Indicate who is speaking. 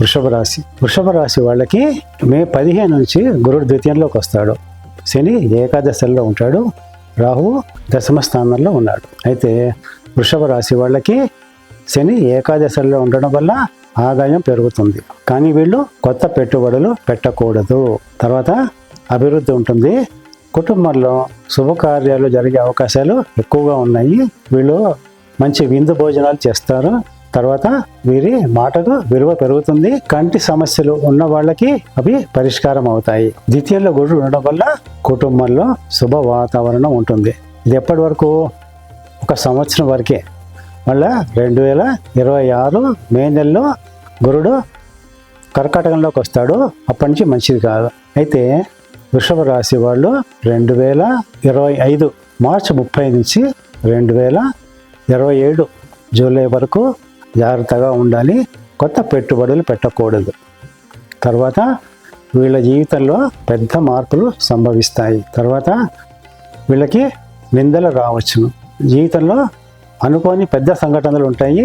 Speaker 1: వృషభ రాశి వాళ్ళకి మే 15 నుంచి గురుడు ద్వితీయంలోకి వస్తాడు. శని ఏకాదశిలో ఉంటాడు. రాహువు దశమ స్థానంలో ఉన్నాడు. అయితే వృషభ రాశి వాళ్ళకి శని ఏకాదశిలో ఉండడం వల్ల ఆదాయం పెరుగుతుంది. కానీ వీళ్ళు కొత్త పెట్టుబడులు పెట్టకూడదు. తర్వాత అభివృద్ధి ఉంటుంది. కుటుంబంలో శుభకార్యాలు జరిగే అవకాశాలు ఎక్కువగా ఉన్నాయి. వీళ్ళు మంచి విందు భోజనాలు చేస్తారు. తర్వాత వీరి మాటకు విలువ పెరుగుతుంది. కంటి సమస్యలు ఉన్న వాళ్ళకి అవి పరిష్కారం అవుతాయి. ద్వితీయంలో గురుడు ఉండడం వల్ల కుటుంబంలో శుభ వాతావరణం ఉంటుంది. ఇది ఎప్పటి వరకు? 1 సంవత్సరం వరకే. మళ్ళా 2026 మే నెలలో గురుడు కర్కాటకంలోకి వస్తాడు. అప్పటి నుంచి మంచిది కాదు. అయితే వృషభ రాశి వాళ్ళు 2025 మార్చి 30 నుంచి 2027 జూలై వరకు జాగ్రత్తగా ఉండాలి. కొత్త పెట్టుబడులు పెట్టకూడదు. తర్వాత వీళ్ళ జీవితంలో పెద్ద మార్పులు సంభవిస్తాయి. తర్వాత వీళ్ళకి నిందలు రావచ్చును. జీవితంలో అనుకోని పెద్ద సంఘటనలు ఉంటాయి.